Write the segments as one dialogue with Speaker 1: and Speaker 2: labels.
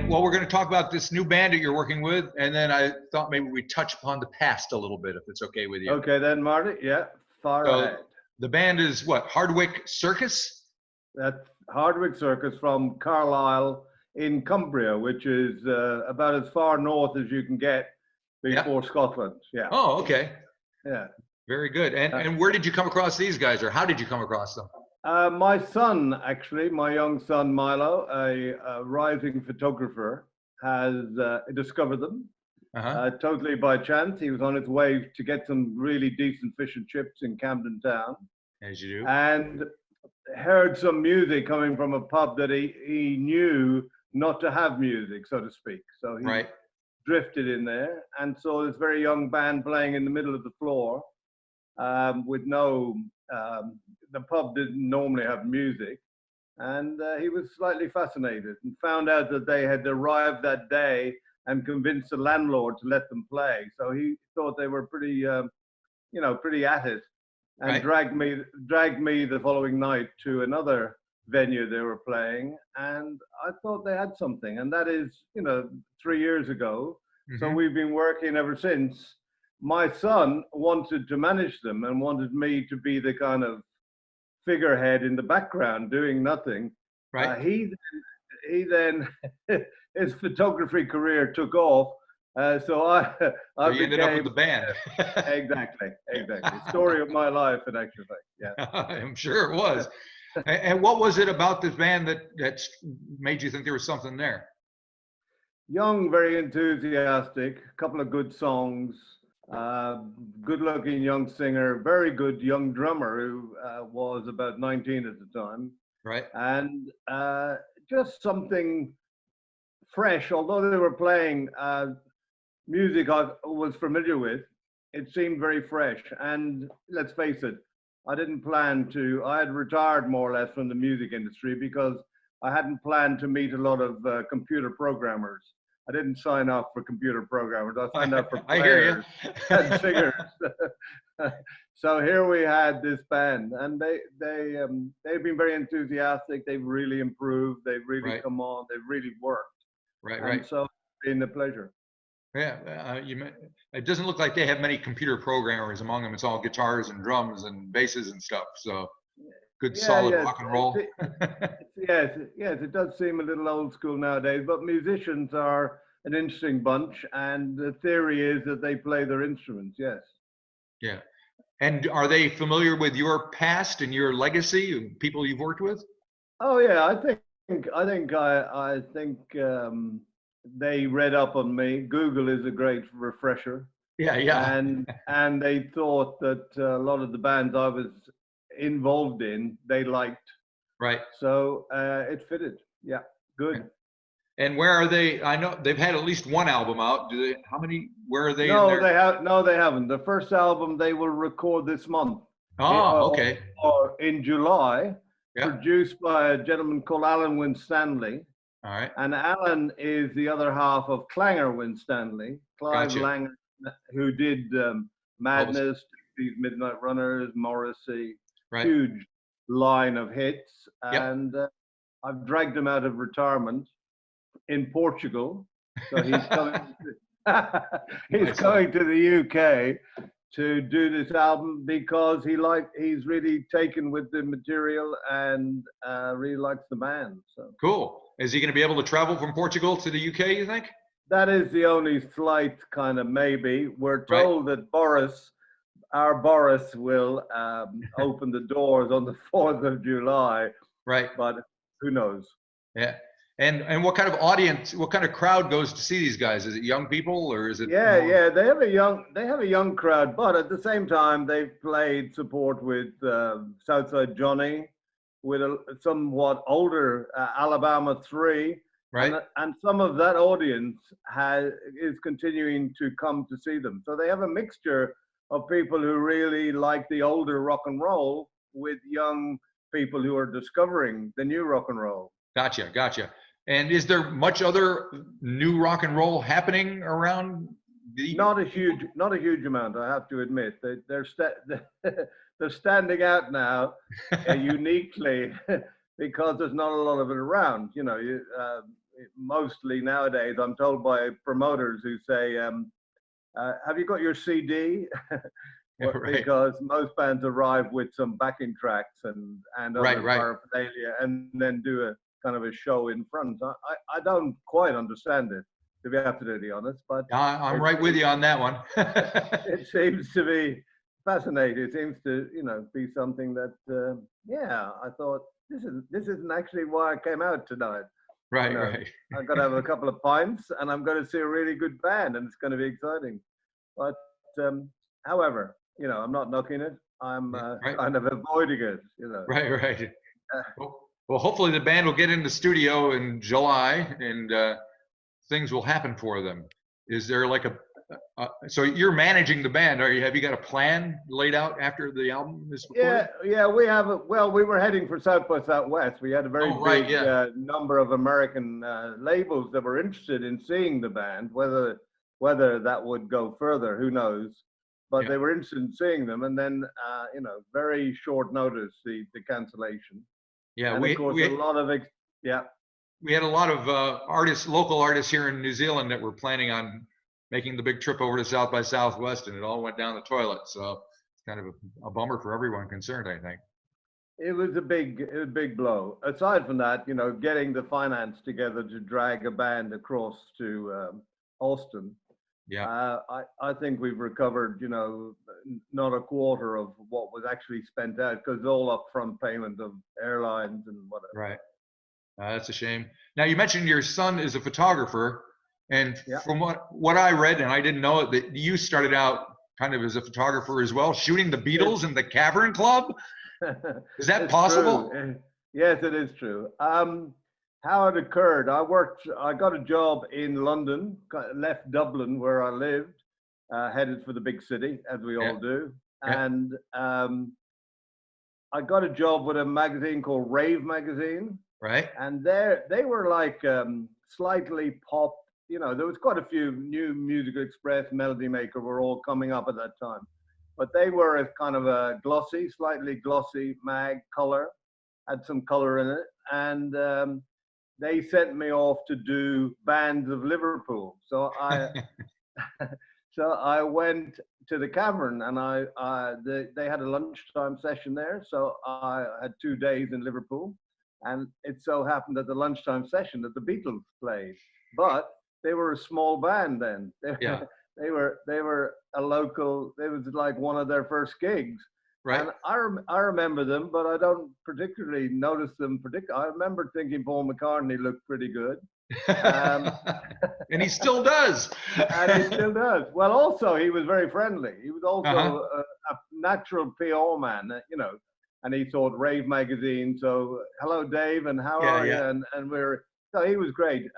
Speaker 1: well, we're going to talk about this new band that you're working with, and then I thought maybe we'd touch upon the past a little bit, if it's okay with you.
Speaker 2: Okay then, Marty. Yeah, far ahead.
Speaker 1: The band is what? Hardwicke Circus?
Speaker 2: That's Hardwicke Circus from Carlisle in Cumbria, which is about as far north as you can get before Scotland. Yeah.
Speaker 1: Oh, okay.
Speaker 2: Yeah.
Speaker 1: Very good. And where did you come across these guys, or how did you come across them?
Speaker 2: My son, actually, my young son Milo, a rising photographer, has discovered them totally by chance. He was on his way to get some really decent fish and chips in Camden Town.
Speaker 1: As you do.
Speaker 2: And heard some music coming from a pub that he knew not to have music, so to speak. So he drifted in there and saw this very young band playing in the middle of the floor with no, the pub didn't normally have music. And he was slightly fascinated and found out that they had arrived that day and convinced the landlord to let them play. So he thought they were pretty, you know, pretty at it, and dragged me the following night to another venue they were playing. And I thought they had something, and that is, you know, 3 years ago. So we've been working ever since. My son wanted to manage them and wanted me to be the kind of figurehead in the background doing nothing. He then his photography career took off, so I
Speaker 1: you ended up with the band.
Speaker 2: exactly story of my life, in actual fact. Yeah.
Speaker 1: I'm sure it was. And what was it about this band that made you think there was something there?
Speaker 2: Young, very enthusiastic, a couple of good songs, good-looking young singer, very good young drummer who was about 19 at the time. And just something fresh. Although they were playing music I was familiar with, it seemed very fresh. And let's face it, I didn't plan to. I had retired more or less from the music industry because I hadn't planned to meet a lot of computer programmers. I didn't sign up for computer programmers. I signed up for players and singers. So here we had this band, and they've been very enthusiastic. They've really improved. They've really come on. They've really worked. And so it's been a pleasure.
Speaker 1: Yeah, it doesn't look like they have many computer programmers among them. It's all guitars and drums and basses and stuff. So good, solid rock and roll.
Speaker 2: Yes, it does seem a little old school nowadays, but musicians are an interesting bunch, and the theory is that they play their instruments. Yes.
Speaker 1: Yeah. And are they familiar with your past and your legacy and people you've worked with?
Speaker 2: Oh yeah, I think they read up on me. Google is a great refresher.
Speaker 1: Yeah.
Speaker 2: And they thought that a lot of the bands I was involved in, they liked. So it fitted. Yeah, good.
Speaker 1: And where are they? I know they've had at least one album out. Do they? How many? Where are they?
Speaker 2: No, they haven't. The first album they will record this month.
Speaker 1: Oh, okay.
Speaker 2: Or in July. Produced by a gentleman called Alan Winstanley.
Speaker 1: All right.
Speaker 2: And Alan is the other half of Clanger Winstanley, Clive Langer, who did Madness, these Midnight Runners, Morrissey, huge line of hits. And I've dragged him out of retirement in Portugal. So he's coming coming to the UK to do this album because he's really taken with the material and really likes the band. So
Speaker 1: cool. Is he going to be able to travel from Portugal to the UK, you think?
Speaker 2: That is the only slight kind of maybe. We're told that our Boris will open the doors on the 4th of July. But who knows?
Speaker 1: Yeah. And what kind of audience, what kind of crowd goes to see these guys? Is it young people or is it?
Speaker 2: Yeah, they have a young crowd, but at the same time they've played support with Southside Johnny, with a somewhat older Alabama 3, and some of that audience is continuing to come to see them. So they have a mixture of people who really like the older rock and roll with young people who are discovering the new rock and roll.
Speaker 1: Gotcha. And is there much other new rock and roll happening around?
Speaker 2: Not a huge amount, I have to admit. They're standing out now uniquely because there's not a lot of it around. You know, mostly nowadays, I'm told by promoters who say, have you got your CD?
Speaker 1: Right.
Speaker 2: Because most bands arrive with some backing tracks and other paraphernalia, and then do a kind of a show in front. I don't quite understand it, to be absolutely honest, but
Speaker 1: I'm right with you on that one.
Speaker 2: It seems to be fascinating. It seems to, be something that, I thought this isn't actually why I came out tonight.
Speaker 1: Right, right.
Speaker 2: I've got to have a couple of pints, and I'm going to see a really good band, and it's going to be exciting. But however, I'm not knocking it. I'm kind of avoiding it.
Speaker 1: Right, right. Well, hopefully the band will get in the studio in July, and things will happen for them. Is there like so you're managing the band? Have you got a plan laid out after the album is recorded?
Speaker 2: Yeah, we have. We were heading for South by Southwest. We had a very big number of American labels that were interested in seeing the band. Whether that would go further, who knows? But they were interested in seeing them, and then very short notice the cancellation.
Speaker 1: Yeah,
Speaker 2: and of course we had
Speaker 1: a lot of local artists here in New Zealand that were planning on making the big trip over to South by Southwest, and it all went down the toilet. So it's kind of a bummer for everyone concerned, I think.
Speaker 2: It was a big blow. Aside from that, getting the finance together to drag a band across to Austin. Yeah. I think we've recovered, not a quarter of what was actually spent out, because all upfront payment of airlines and whatever.
Speaker 1: Right. That's a shame. Now, you mentioned your son is a photographer. And from what I read, and I didn't know it, that you started out kind of as a photographer as well, shooting the Beatles in the Cavern Club. Is that possible?
Speaker 2: True. Yes, it is true. How it occurred, I got a job in London, left Dublin where I lived, headed for the big city, as we all do. And I got a job with a magazine called Rave Magazine.
Speaker 1: Right.
Speaker 2: And they were like slightly pop. There was quite a few. New Musical Express, Melody Maker were all coming up at that time. But they were a kind of a slightly glossy mag, color, had some color in it. And they sent me off to do Bands of Liverpool. So I went to the Cavern, and they had a lunchtime session there. So I had 2 days in Liverpool. And it so happened at the lunchtime session that the Beatles played. But they were a small band then. They were a local. It was like one of their first gigs.
Speaker 1: Right.
Speaker 2: And I remember them, but I don't particularly notice them. I remember thinking Paul McCartney looked pretty good.
Speaker 1: And he still does.
Speaker 2: And he still does. Well, also he was very friendly. He was also a natural PR man, And he thought Rave Magazine. So hello, Dave, and how are you? And so he was great.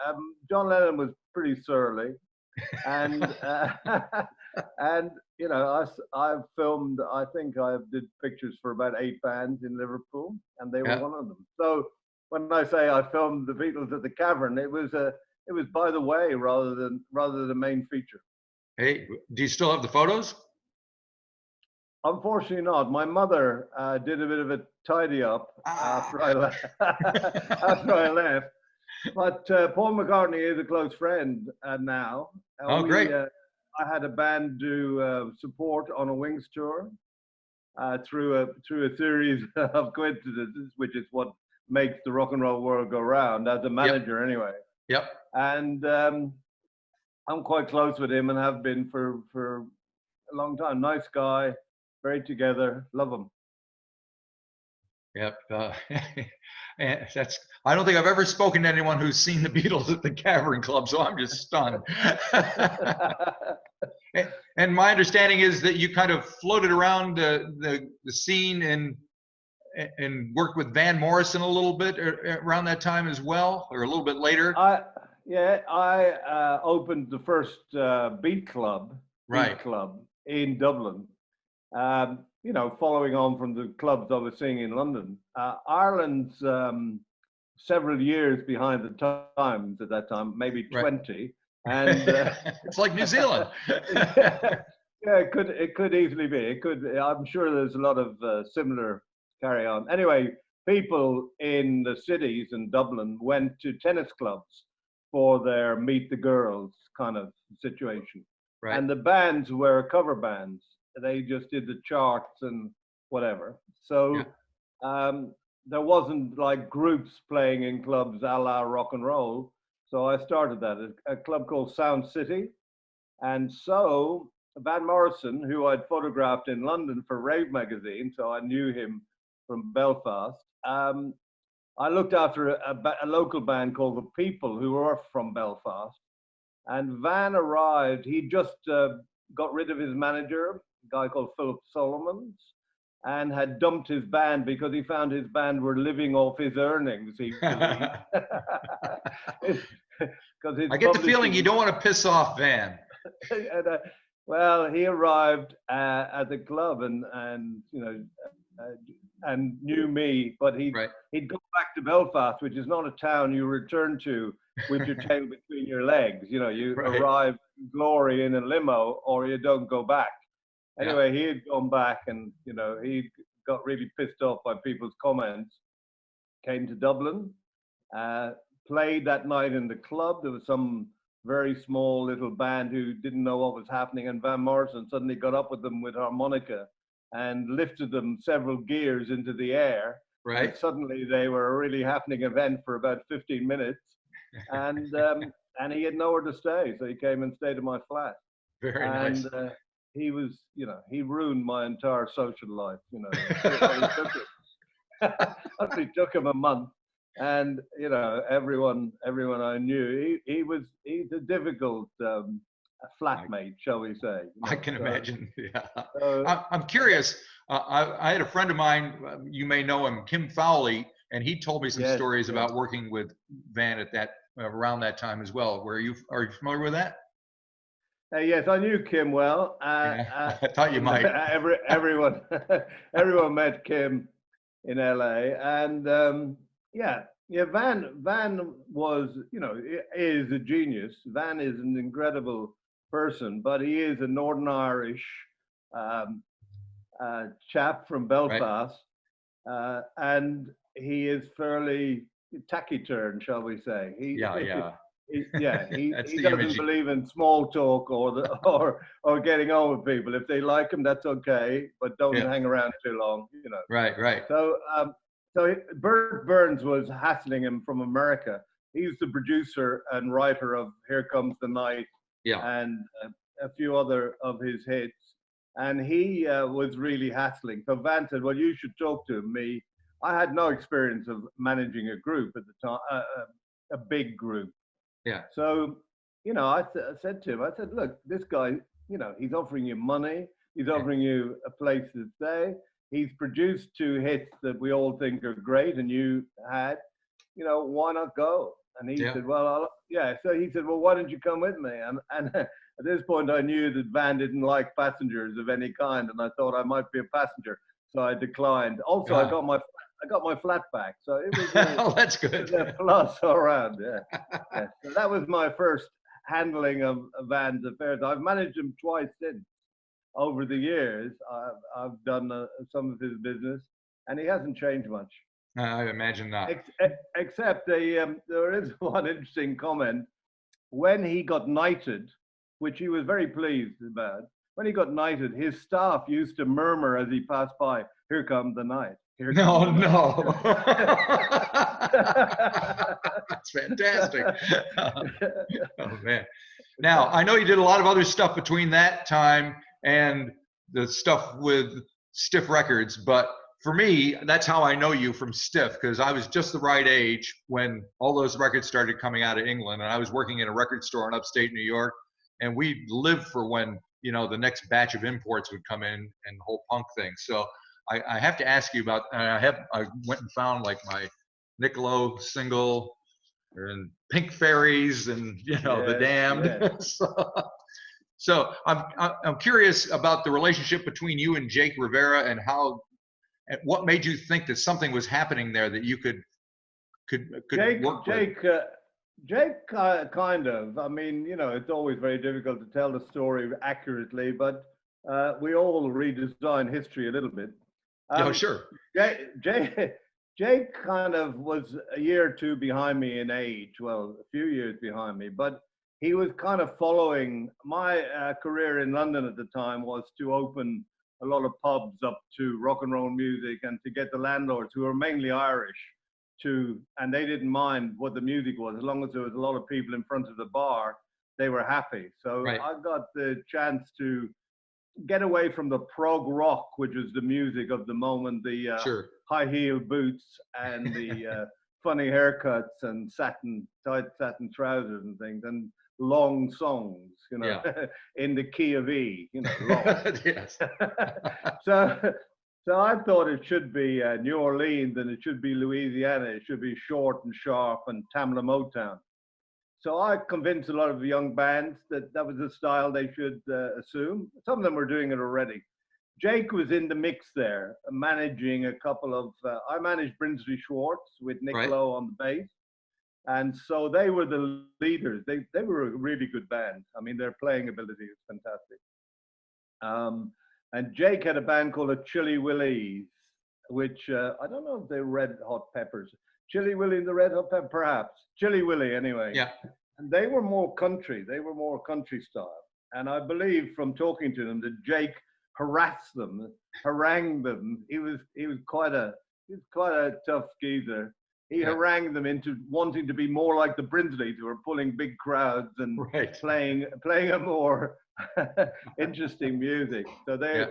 Speaker 2: John Lennon was pretty surly, and I filmed. I think I did pictures for about 8 bands in Liverpool, and they were one of them. So when I say I filmed the Beatles at the Cavern, it was by the way rather than the main feature.
Speaker 1: Hey, do you still have the photos?
Speaker 2: Unfortunately not. My mother did a bit of a tidy up after I left. But Paul McCartney is a close friend now.
Speaker 1: Great.
Speaker 2: I had a band do support on a Wings tour through a series of coincidences, which is what makes the rock and roll world go round, as a manager anyway.
Speaker 1: Yep.
Speaker 2: And I'm quite close with him and have been for a long time. Nice guy. Very together, love them.
Speaker 1: Yep. And I don't think I've ever spoken to anyone who's seen the Beatles at the Cavern Club, so I'm just stunned. And my understanding is that you kind of floated around the scene and worked with Van Morrison a little bit around that time as well, or a little bit later.
Speaker 2: I opened the first Beat Club in Dublin. Following on from the clubs I was seeing in London. Ireland's several years behind the times at that time, maybe 20. And
Speaker 1: it's like New Zealand.
Speaker 2: It could easily be. I'm sure there's a lot of similar carry on. Anyway, people in the cities and Dublin went to tennis clubs for their Meet the Girls kind of situation.
Speaker 1: Right.
Speaker 2: And the bands were cover bands. They just did the charts and whatever. So there wasn't like groups playing in clubs a la rock and roll. So I started that at a club called Sound City. And so Van Morrison, who I'd photographed in London for Rave magazine, so I knew him from Belfast, I looked after a local band called The People, who were from Belfast. And Van arrived, he just got rid of his manager, a guy called Philip Solomons, and had dumped his band because he found his band were living off his earnings, he believed.
Speaker 1: I get the feeling you don't want to piss off Van.
Speaker 2: And, well, he arrived at the club and you know, and knew me, but he'd go back to Belfast, which is not a town you return to with your tail between your legs. You know, you arrive glory in a limo, or you don't go back. Anyway, he had gone back, and you know, he got really pissed off by people's comments. Came to Dublin, played that night in the club. There was some very small little band who didn't know what was happening, and Van Morrison suddenly got up with them with harmonica and lifted them several gears into the air.
Speaker 1: Right.
Speaker 2: And suddenly they were a really happening event for about 15 minutes. And he had nowhere to stay, so he came and stayed in my flat.
Speaker 1: Very nice.
Speaker 2: And he was, you know, he ruined my entire social life, you know. It took him a month. And you know, everyone I knew, he's a difficult flatmate, shall we say? You know?
Speaker 1: I can imagine. Yeah. I'm curious. I had a friend of mine. You may know him, Kim Fowley, and he told me some stories about working with Van at that around that time as well. Are you familiar with that?
Speaker 2: Yes, I knew Kim well.
Speaker 1: I thought you might.
Speaker 2: Everyone met Kim in LA, and Van was, you know, is a genius. Van is an incredible person, but he is a Northern Irish chap from Belfast, and he is fairly taciturn, shall we say? He doesn't believe in small talk or getting on with people. If they like him, that's okay, but don't hang around too long, you know.
Speaker 1: Right.
Speaker 2: So Bert Burns was hassling him from America. He's the producer and writer of Here Comes the Night and a few other of his hits. And he was really hassling. So Van said, well, you should talk to me. I had no experience of managing a group at the time, a big group.
Speaker 1: Yeah.
Speaker 2: So, you know, I said to him, I said, look, this guy, you know, he's offering you money. He's offering you a place to stay. He's produced 2 hits that we all think are great, and you had, you know, why not go? And he said, well, So he said, well, why don't you come with me? And at this point, I knew that Van didn't like passengers of any kind, and I thought I might be a passenger, so I declined. Also, I got my flat back, so it was
Speaker 1: oh, that's good.
Speaker 2: A plus all around. Yeah. So that was my first handling of Van's affairs. I've managed him twice since. Over the years, I've done some of his business, and he hasn't changed much.
Speaker 1: I imagine not.
Speaker 2: Except there is one interesting comment. When he got knighted, which he was very pleased about, when he got knighted, his staff used to murmur as he passed by, "Here comes the knight."
Speaker 1: No. That's fantastic. Oh, man. Now, I know you did a lot of other stuff between that time and the stuff with Stiff Records, but for me, that's how I know you from Stiff, because I was just the right age when all those records started coming out of England, and I was working in a record store in upstate New York, and we lived for when, you know, the next batch of imports would come in and the whole punk thing. So I have to ask you about, I went and found like my Niccolo single and Pink Fairies and, you know, The Damned. So I'm curious about the relationship between you and Jake Rivera, and what made you think that something was happening there that you could work with?
Speaker 2: Jake kind of. I mean, you know, it's always very difficult to tell the story accurately, but we all redesign history a little bit.
Speaker 1: Sure.
Speaker 2: Jake Jake kind of was a year or two behind me in age, well, a few years behind me, but he was kind of following my career in London at the time was to open a lot of pubs up to rock and roll music and to get the landlords who were mainly Irish and they didn't mind what the music was as long as there was a lot of people in front of the bar, they were happy. So I got the chance to get away from the prog rock, which was the music of the moment, the high heel boots and the funny haircuts and tight satin trousers and things, and long songs, you know, in the key of E, you know, long.
Speaker 1: Yes.
Speaker 2: So I thought it should be New Orleans and it should be Louisiana. It should be short and sharp and Tamla Motown. So I convinced a lot of the young bands that that was the style they should assume. Some of them were doing it already. Jake was in the mix there, managing a couple of, I managed Brinsley Schwartz with Nick Lowe on the bass. And so they were the leaders. They were a really good band. I mean, their playing ability is fantastic. And Jake had a band called the Chili Willies, which I don't know if they're Red Hot Peppers. Chili Willy and the Red Hot Peppers, perhaps. Chili Willy, anyway.
Speaker 1: Yeah.
Speaker 2: And they were more country. They were more country style. And I believe from talking to them that Jake harassed them, harangued them. He was quite a tough geezer. He harangued them into wanting to be more like the Brinsleys, who were pulling big crowds and playing a more interesting music. So they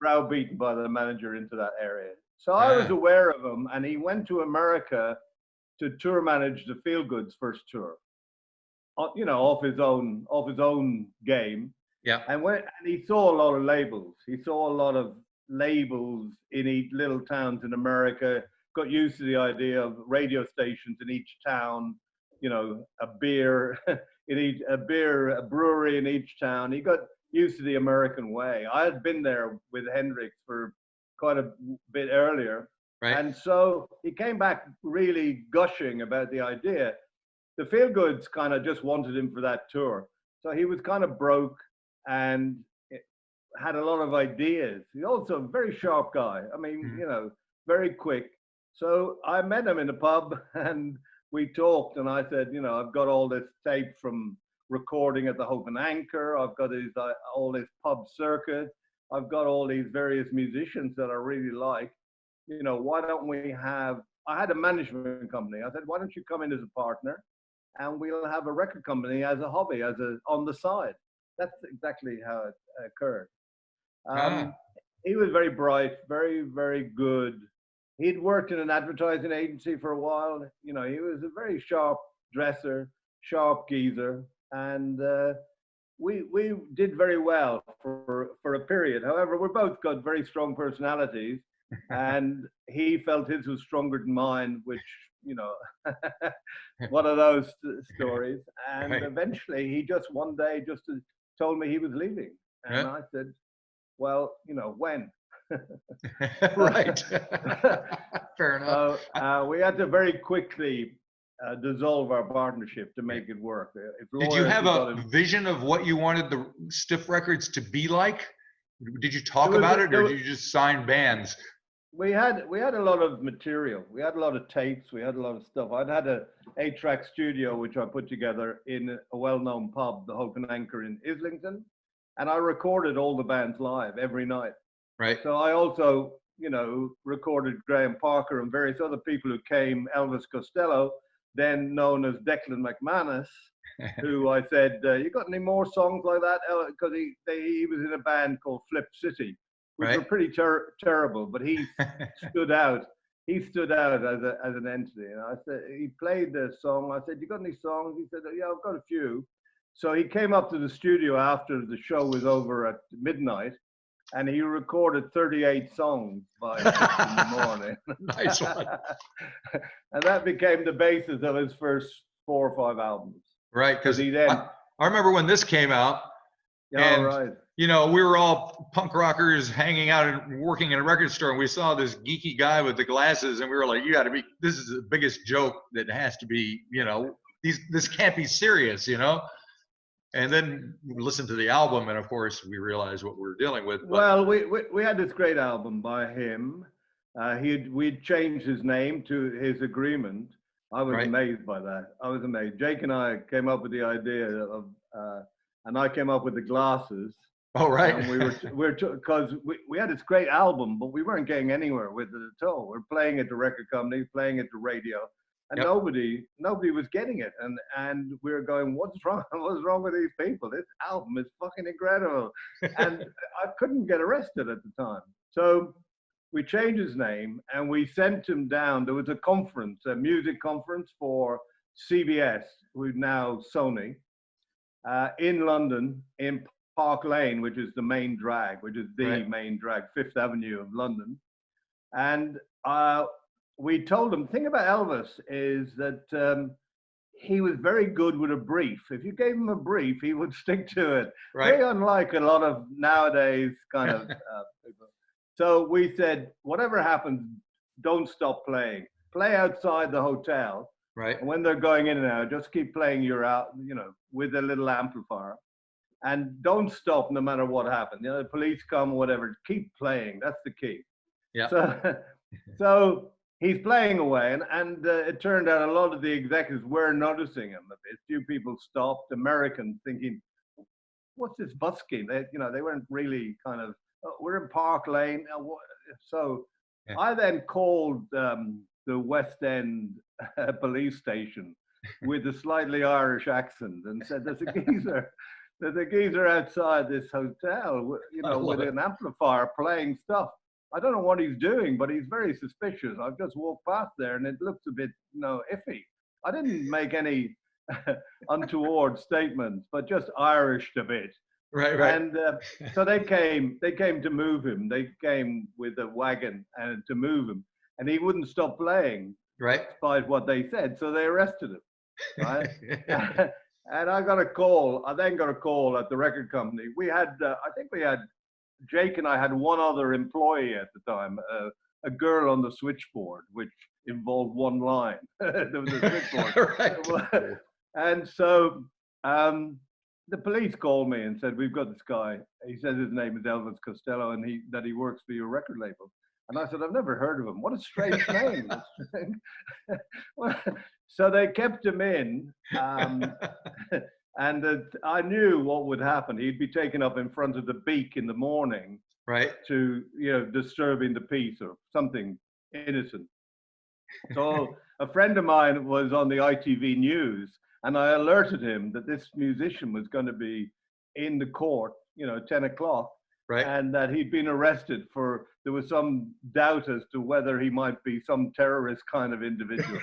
Speaker 2: browbeaten by the manager into that area. So I was aware of him, and he went to America to tour manage the Feel Good's first tour. You know, off his own game.
Speaker 1: Yeah.
Speaker 2: And he saw a lot of labels. He saw a lot of labels in each little towns in America. Got used to the idea of radio stations in each town. You know, a brewery in each town. He got used to the American way. I had been there with Hendrix for quite a bit earlier.
Speaker 1: Right.
Speaker 2: And so he came back really gushing about the idea. The Feel Goods kind of just wanted him for that tour. So he was kind of broke and had a lot of ideas. He's also a very sharp guy. I mean, you know, very quick. So I met him in a pub and we talked, and I said, you know, I've got all this tape from recording at the Hope and Anchor. I've got all this pub circuit. I've got all these various musicians that I really like. You know, why don't we I had a management company. I said, why don't you come in as a partner and we'll have a record company as a hobby, on the side. That's exactly how it occurred. He was very bright, very, very good. He'd worked in an advertising agency for a while. You know, he was a very sharp dresser, sharp geezer, and we did very well for a period. However, we both got very strong personalities, and he felt his was stronger than mine, which, you know, one of those stories. And eventually, he just one day just told me he was leaving, and I said, well, you know, when?
Speaker 1: Right. Fair enough.
Speaker 2: So we had to very quickly dissolve our partnership to make it work.
Speaker 1: Did you have a vision of what you wanted the Stiff Records to be like? Did you talk about it, or did you just sign bands?
Speaker 2: We had a lot of material. We had a lot of tapes. We had a lot of stuff. I'd had a 8-track studio which I put together in a well-known pub, the Hope and Anchor in Islington, and I recorded all the bands live every night.
Speaker 1: Right.
Speaker 2: So I also, you know, recorded Graham Parker and various other people who came, Elvis Costello, then known as Declan McManus, who I said, you got any more songs like that? Because he was in a band called Flip City, which were pretty terrible, but he stood out. He stood out as an entity. And I said, he played the song. I said, you got any songs? He said, yeah, I've got a few. So he came up to the studio after the show was over at midnight, and he recorded 38 songs by 6 in the morning.
Speaker 1: Nice one.
Speaker 2: And that became the basis of his first 4 or 5 albums.
Speaker 1: Right, because I remember when this came out, and you know, we were all punk rockers hanging out and working in a record store, and we saw this geeky guy with the glasses, and we were like, this is the biggest joke that has to be, you know, this can't be serious, you know? And then we listened to the album, and of course we realized what we were dealing with. But...
Speaker 2: Well, we had this great album by him. We'd changed his name to his agreement. I was amazed by that. I was amazed. Jake and I came up with the idea of, and I came up with the glasses.
Speaker 1: Oh, right.
Speaker 2: And because we had this great album, but we weren't getting anywhere with it at all. We're playing at the record company, playing at the radio, and nobody was getting it. And we were going, what's wrong? What's wrong with these people? This album is fucking incredible. And I couldn't get arrested at the time. So we changed his name and we sent him down. There was a conference, a music conference for CBS, who's now Sony, in London, in Park Lane, which is the main drag, which is the main drag, Fifth Avenue of London. And we told him, the thing about Elvis is that he was very good with a brief. If you gave him a brief, he would stick to it. Very unlike a lot of nowadays kind of people. So we said, whatever happens, don't stop playing. Play outside the hotel.
Speaker 1: Right.
Speaker 2: And when they're going in and out, just keep playing with a little amplifier. And don't stop no matter what happens. The police come, whatever, keep playing. That's the key.
Speaker 1: Yeah.
Speaker 2: So he's playing away, and it turned out a lot of the executives were noticing him a bit. Few people stopped, Americans thinking, what's this busking? They weren't really kind of, we're in Park Lane. So I then called the West End police station with a slightly Irish accent and said, there's a geezer outside this hotel, with an amplifier playing stuff. I don't know what he's doing, but he's very suspicious. I've just walked past there and it looks a bit, iffy. I didn't make any untoward statements, but just Irished a bit.
Speaker 1: Right.
Speaker 2: And so they came to move him. They came with a wagon and to move him, and he wouldn't stop playing, despite what they said. So they arrested him, right? And I then got a call at the record company. We had, Jake and I had one other employee at the time, a girl on the switchboard, which involved one line. There was a switchboard. And so the police called me and said, we've got this guy. He says his name is Elvis Costello and that he works for your record label. And I said, I've never heard of him. What a strange name. So they kept him in, and I knew what would happen. He'd be taken up in front of the Beak in the morning, to disturbing the peace or something innocent. So a friend of mine was on the ITV News, and I alerted him that this musician was going to be in the court, 10 o'clock. And that he'd been arrested there was some doubt as to whether he might be some terrorist kind of individual.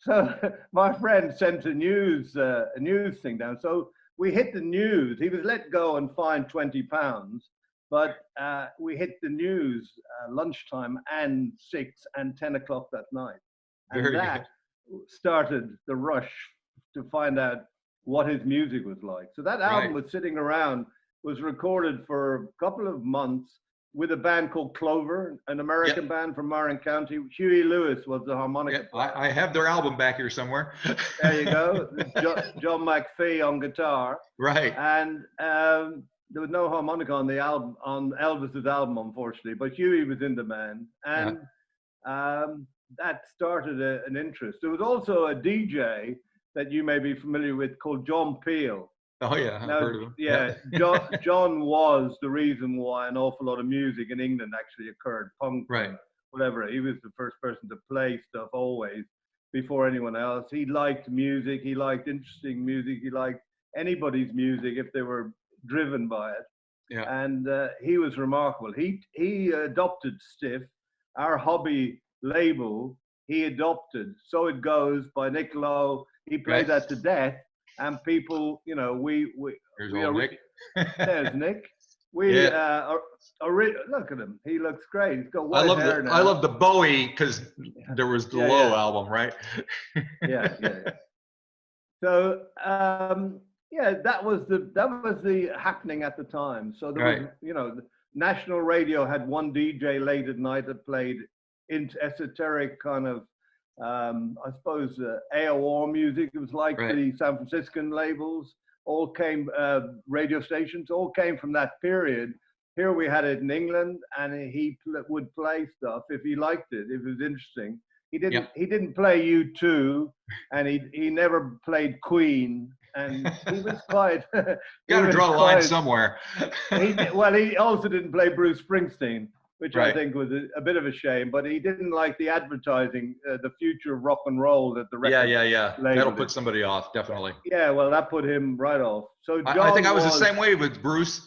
Speaker 2: so my friend sent a news thing down. So we hit the news. He was let go and fined £20, but we hit the news lunchtime and 6 and 10 o'clock that night. And that started the rush to find out what his music was like. So that album was sitting around, was recorded for a couple of months with a band called Clover, an American band from Marin County. Huey Lewis was the harmonica player.
Speaker 1: I have their album back here somewhere.
Speaker 2: There you go. John McPhee on guitar.
Speaker 1: Right.
Speaker 2: And there was no harmonica on the album, on Elvis's album, unfortunately, but Huey was in the band. And that started an interest. There was also a DJ that you may be familiar with called John Peel.
Speaker 1: Oh yeah, I've heard of him.
Speaker 2: Yeah, John was the reason why an awful lot of music in England actually occurred. Punk, whatever. He was the first person to play stuff always before anyone else. He liked music. He liked interesting music. He liked anybody's music if they were driven by it. Yeah. And he was remarkable. He adopted Stiff, our hobby label. He adopted So It Goes by Nick Lowe. He played that to death. And people,
Speaker 1: Here's old Nick.
Speaker 2: There's Nick. Look at him. He looks great. He's got white hair now.
Speaker 1: I love the Bowie because there was the Lowe album, right?
Speaker 2: yeah. So that was the happening at the time. So there was, the national radio had one DJ late at night that played esoteric kind of. I suppose AOR music. It was like the San Franciscan labels, all came, radio stations, all came from that period here we had it in England, and he would play stuff if he liked it, if it was interesting. He didn't play U2, and he never played Queen, and he was quite.
Speaker 1: Got to draw the line somewhere.
Speaker 2: He also didn't play Bruce Springsteen, which
Speaker 1: Right.
Speaker 2: I think was a bit of a shame. But he didn't like the advertising, the future of rock and roll that the record.
Speaker 1: Yeah. That'll put somebody off, definitely.
Speaker 2: Yeah, well, that put him right off. So John
Speaker 1: I think I was the same way with Bruce,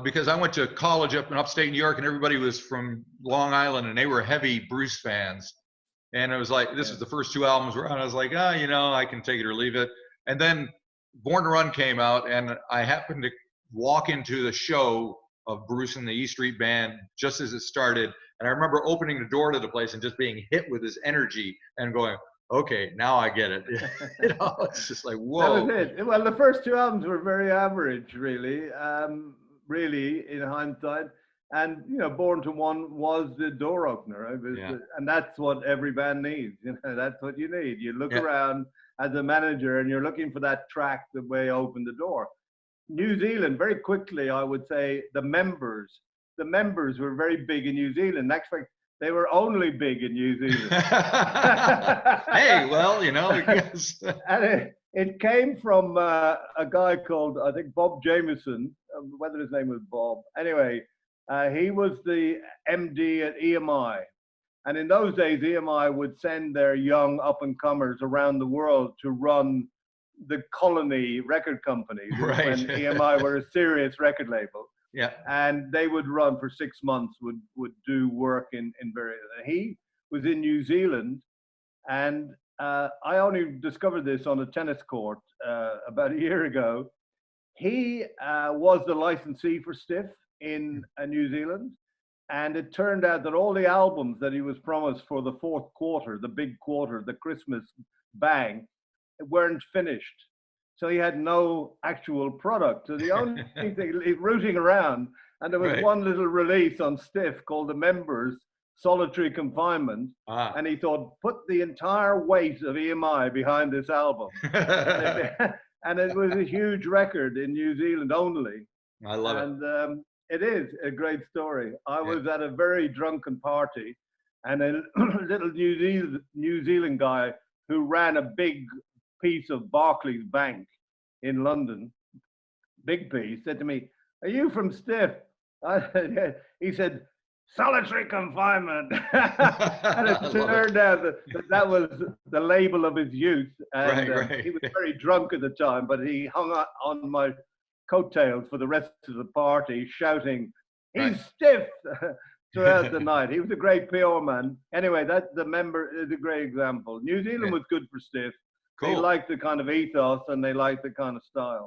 Speaker 1: because I went to college up in upstate New York, and everybody was from Long Island, and they were heavy Bruce fans. And it was like, this was the first 2 albums were on. I was like, I can take it or leave it. And then Born to Run came out, and I happened to walk into the show of Bruce and the E Street Band just as it started. And I remember opening the door to the place and just being hit with his energy and going, okay, now I get it. It's just like, whoa.
Speaker 2: That was it. Well, the first 2 albums were very average, really, in hindsight. And, Born to One was the door opener. And that's what every band needs. That's what you need. You look around as a manager and you're looking for that track that may open the door. New Zealand, very quickly, I would say the members were very big in New Zealand. Actually, they were only big in New Zealand.
Speaker 1: Hey, well, because...
Speaker 2: And it came from a guy called, I think, Bob Jameson, whether his name was Bob. Anyway, he was the MD at EMI. And in those days, EMI would send their young up-and-comers around the world to run the colony record companies when EMI were a serious record label.
Speaker 1: Yeah.
Speaker 2: And they would run for 6 months, would do work in various. He was in New Zealand, and I only discovered this on a tennis court about a year ago. He was the licensee for Stiff in New Zealand, and it turned out that all the albums that he was promised for the fourth quarter, the big quarter, the Christmas bang, weren't finished. So he had no actual product. So the only thing, he's rooting around, and there was one little release on Stiff called The Members, Solitary Confinement, and he thought, put the entire weight of EMI behind this album. And it was a huge record in New Zealand only.
Speaker 1: I love it.
Speaker 2: And it is a great story. I was at a very drunken party, and a little New Zealand guy who ran a big piece of Barclays Bank in London, big piece, said to me, "Are you from Stiff?" He said, "Solitary Confinement." And it turned out that was the label of his youth. And he was very drunk at the time, but he hung on my coattails for the rest of the party, shouting, "He's Stiff!" throughout the night. He was a great PR man. Anyway, The Member is a great example. New Zealand was good for Stiff. Cool. They liked the kind of ethos and they liked the kind of style.